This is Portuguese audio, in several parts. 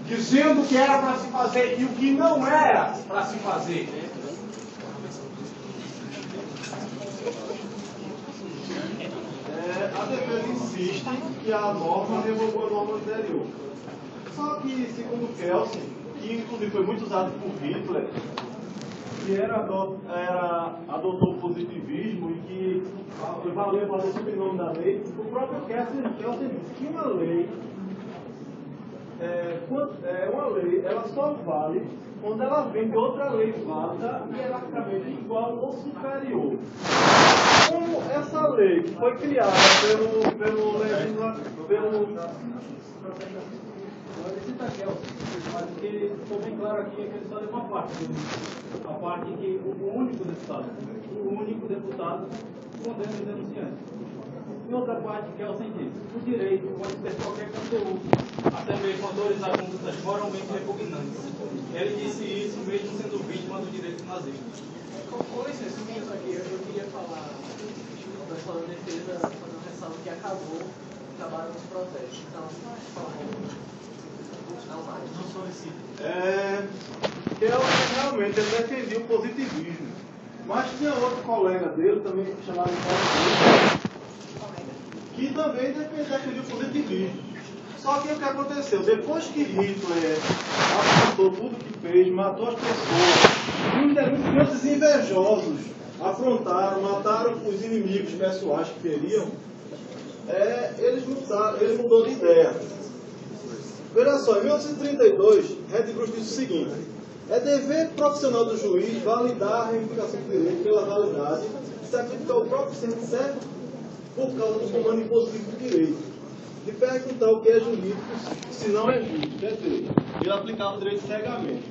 dizendo o que era para se fazer e o que não era para se fazer. A defesa insiste que a norma revogou a norma anterior. Só que, segundo Kelsen, que inclusive foi muito usado por Hitler, que adotou o positivismo e que valeu para o sobrenome da lei, o próprio Kelsen disse que uma lei, ela só vale quando ela vem de outra lei válida e hierarquicamente igual ou superior. Como essa lei que foi criada pelo legislador, mas o que ficou bem claro aqui é que ele só deu uma parte. A parte que o único deputado condena os denunciantes. E outra parte que é o seguinte: o direito pode ter qualquer conteúdo, até mesmo autorizar condutas moralmente repugnantes. Ele disse isso mesmo sendo vítima do direito nazista. Com licença, aqui, eu queria falar, o pessoal da defesa fazer uma ressalva que acabou o trabalho dos protestos. Então, por favor, não mais. Não solicito. Realmente ele defendia o positivismo. Mas tinha outro colega dele, também chamado Paulo, que também defendia o positivismo. Só que o que aconteceu? Depois que Hitler afrontou tudo que fez, matou as pessoas, muitos invejosos mataram os inimigos pessoais que teriam, ele mudou de ideia. Veja só, em 1832, Redbruce disse o seguinte: é dever profissional do juiz validar a reivindicação do direito pela validade, sacrificar o próprio certo por causa do comando impositivo do direito, de perguntar o que é jurídico, se não é justo. Quer dizer, ele aplicava o direito cegamente.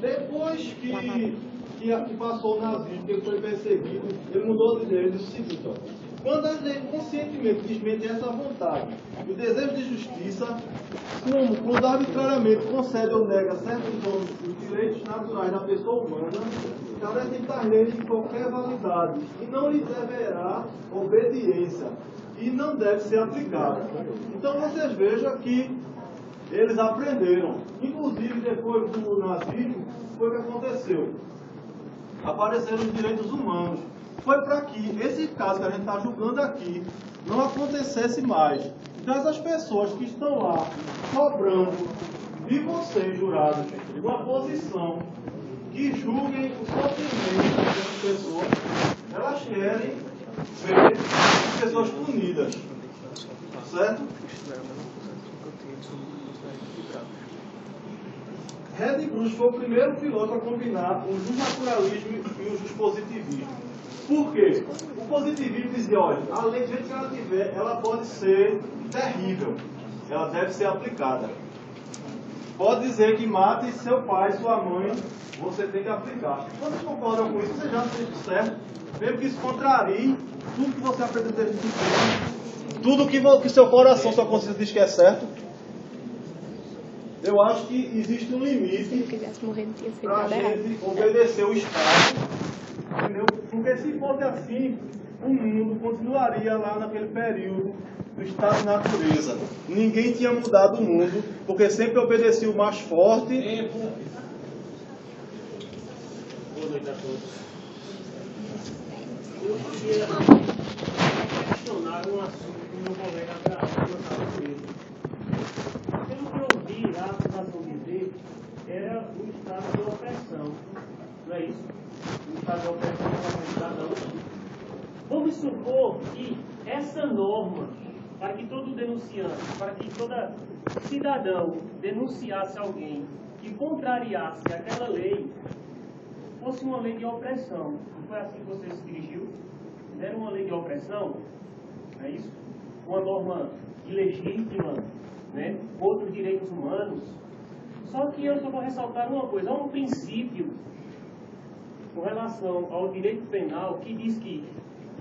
Depois que passou o nazismo, que ele foi perseguido, ele mudou de ideia. Ele disse o seguinte: quando a gente conscientemente desmente essa vontade, o desejo de justiça, como quando arbitrariamente concede ou nega certos direitos naturais da pessoa humana, carecem estar neles de qualquer validade e não lhes deverá obediência e não deve ser aplicado. Então vocês vejam que eles aprenderam. Inclusive depois do nazismo, foi o que aconteceu. Apareceram os direitos humanos. Foi para que esse caso que a gente está julgando aqui não acontecesse mais. Então essas pessoas que estão lá cobrando de vocês, jurados, uma posição que julguem o sofrimento dessas pessoas, elas querem ver as pessoas punidas. Certo? Redbruce foi o primeiro filósofo a combinar o justnaturalismo e o justpositivismo. Por quê? O positivismo dizia: olha, a lei do jeito que ela tiver, ela pode ser terrível, ela deve ser aplicada. Pode dizer que mate seu pai, sua mãe, você tem que aplicar. Quando vocês concordam com isso, você já fez certo, mesmo que isso contrarie tudo que você aprendeu desde pequeno, tudo que seu coração, sua consciência diz que é certo. Eu acho que existe um limite para a gente obedecer o Estado, entendeu? Porque se fosse assim, o mundo continuaria lá naquele período do estado de natureza. Ninguém tinha mudado o mundo, porque sempre obedecia o mais forte. Boa noite a todos. Eu queria questionar um assunto que o meu colega estava fazendo. Pelo que eu vi, a acusação dizer era o estado de opressão. Não é isso? O estado de opressão do cidadão. Vamos supor que essa norma, para que todo denunciante, para que todo cidadão denunciasse alguém que contrariasse aquela lei, fosse uma lei de opressão. Não foi assim que você se dirigiu? Não era uma lei de opressão? Não é isso? Uma norma ilegítima, né? Contra os direitos humanos. Só que eu só vou ressaltar uma coisa: há um princípio com relação ao direito penal que diz que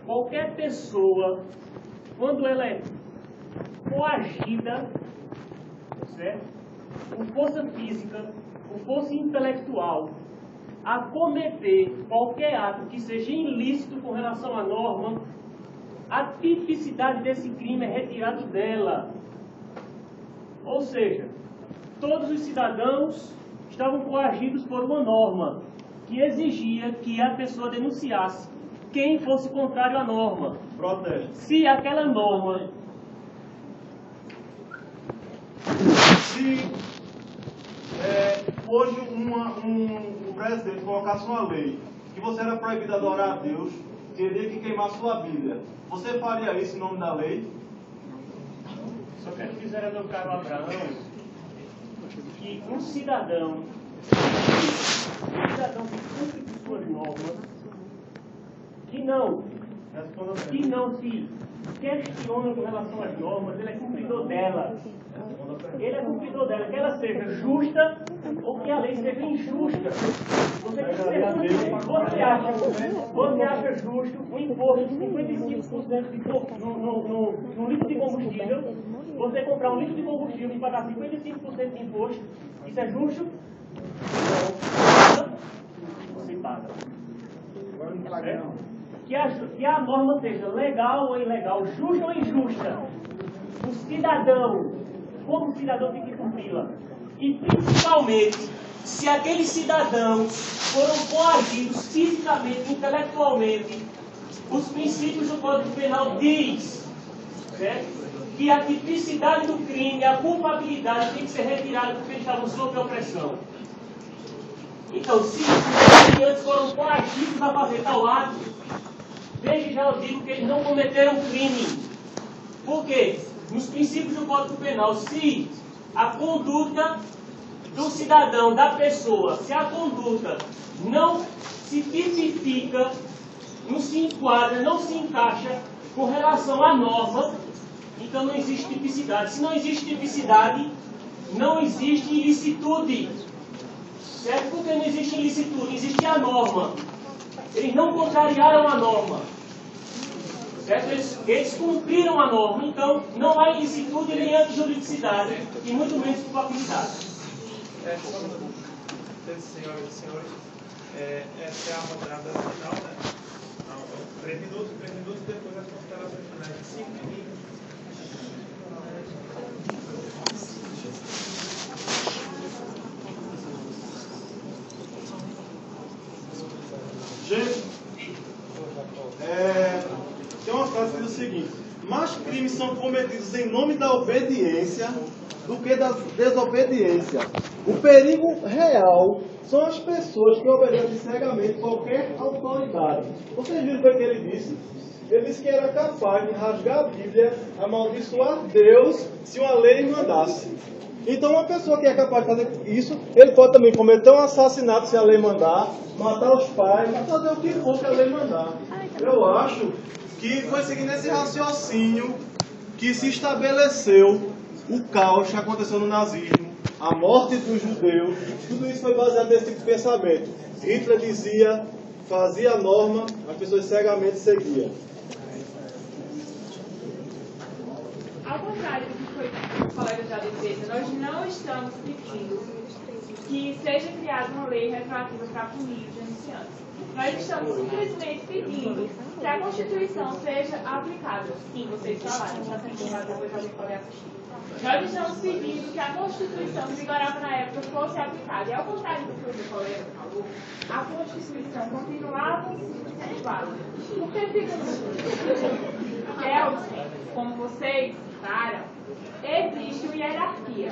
qualquer pessoa, quando ela é coagida, certo? Com força física, com força intelectual, a cometer qualquer ato que seja ilícito com relação à norma, a tipicidade desse crime é retirado dela. Ou seja, todos os cidadãos estavam coagidos por uma norma que exigia que a pessoa denunciasse quem fosse contrário à norma. Protesto. Se aquela norma... Se hoje um presidente colocasse uma lei que você era proibido de adorar a Deus, teria que queimar sua Bíblia, você faria isso em nome da lei? Só quero dizer ao meu caro Abraão que um cidadão que cumpre com suas normas, que não se questiona com relação às normas, ele é cumpridor delas. Ele é cumpridor dela, que ela seja justa ou que a lei seja injusta. Você acha justo um imposto de 55% de no litro de combustível? Você comprar um litro de combustível e pagar 55% de imposto? Isso é justo? Não. Você paga. Que a norma seja legal ou ilegal, justa ou injusta. O cidadão, como cidadão, tem que cumpri-la. E principalmente, se aqueles cidadãos foram coagidos fisicamente, intelectualmente, os princípios do Código Penal diz, certo? Que a tipicidade do crime, a culpabilidade tem que ser retirada porque eles estavam sob opressão. Então, se os denunciantes foram coagidos a fazer tal ato, desde já eu digo que eles não cometeram crime. Por quê? Nos princípios do Código Penal, se a conduta do cidadão, da pessoa, se a conduta não se tipifica, não se enquadra, não se encaixa com relação à norma, então não existe tipicidade. Se não existe tipicidade, não existe ilicitude. Certo? Porque não existe ilicitude, existe a norma. Eles não contrariaram a norma. Certo? Eles cumpriram a norma, então não há ilicitude nem antijuridicidade, e muito menos culpabilidade. Senhoras e senhores, essa é a rodada final, né? 3 minutos, depois as considerações finais de 5 minutos. Gente, tem uma frase que diz o seguinte: mais crimes são cometidos em nome da obediência do que da desobediência. O perigo real são as pessoas que obedecem cegamente qualquer autoridade. Vocês viram o que ele disse? Ele disse que era capaz de rasgar a Bíblia, amaldiçoar Deus, se uma lei mandasse. Então, uma pessoa que é capaz de fazer isso, ele pode também cometer um assassinato se a lei mandar, matar os pais, fazer o que for que a lei mandar. Eu acho que foi seguindo esse raciocínio que se estabeleceu o caos que aconteceu no nazismo, a morte dos judeus. Tudo isso foi baseado nesse tipo de pensamento. Hitler dizia, fazia a norma, as pessoas cegamente seguiam. Ao contrário do que foi o colega da defesa, nós não estamos pedindo que seja criada uma lei retroativa para punir os denunciantes. Nós estamos simplesmente pedindo que a Constituição seja aplicada. Sim, vocês falaram, está sendo chamado, depois alguém pode assistir. Nós estamos pedindo que a Constituição que vigorava na época fosse aplicada. E ao contrário do que o colega falou, a Constituição continuava sendo válida. Porque, segundo como vocês citaram, existe uma hierarquia.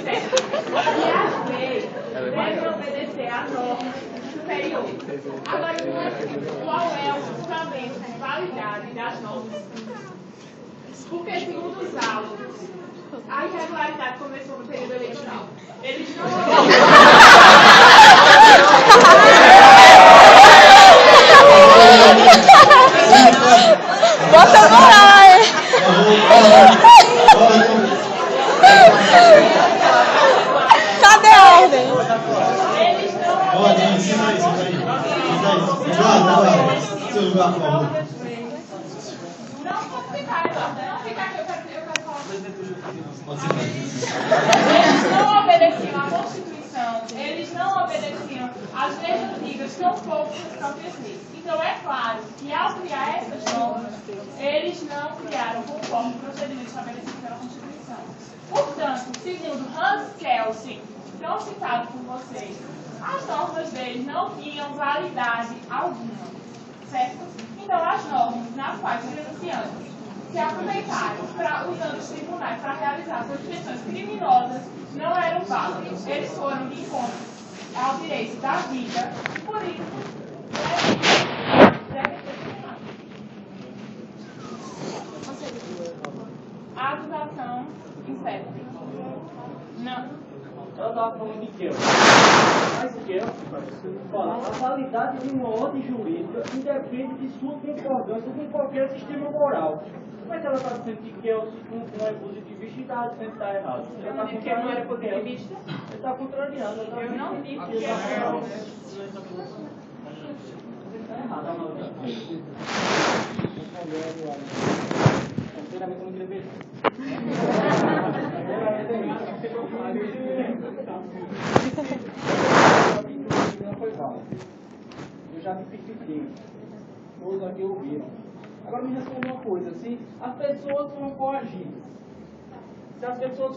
Certo? E as leis devem obedecer à norma superior. Agora, qual é o fundamento de validade das normas? Porque, segundo os autos, a irregularidade começou no período eleitoral. Eles não... Bota moral, hein? Cadê a ordem? Eles não... Ordem, ensina aí. Seu lugar, por favor. Não pode ficar, não ficar aqui, eu quero falar. Eles não obedeciam à Constituição, eles não obedeciam às leis antigas, tampouco às próprias leis. Então é claro que ao criar essas normas, eles não criaram conforme o procedimento estabelecido pela Constituição. Portanto, segundo Hans Kelsen, tão citado por vocês, as normas deles não tinham validade alguma, certo? Então, as normas nas quais os denunciantes se aproveitaram usando os tribunais para realizar suas questões criminosas não eram válidas. Eles foram de encontro ao direito da vida e, por isso, devem ser condenados. A acusação incerta. Não. Ela estava falando de Kelsen. Mas Kelsen fala, a validade de uma ordem jurídica independe de sua concordância com qualquer sistema moral. Mas ela está dizendo que Kelsen não é positivista e está dizendo que está errado. Eu não disse que ele não era positivista. Ele está contrariando. Eu não disse que ele está errado. Sinceramente, eu não queria ver. Eu já me critiquei. Todos aqui ouviram. Agora me responda uma coisa, se as pessoas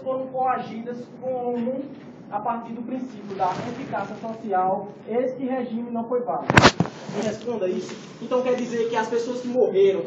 foram coagidas, como a partir do princípio da eficácia social, este regime não foi válido. Me responda isso. Então quer dizer que as pessoas que morreram,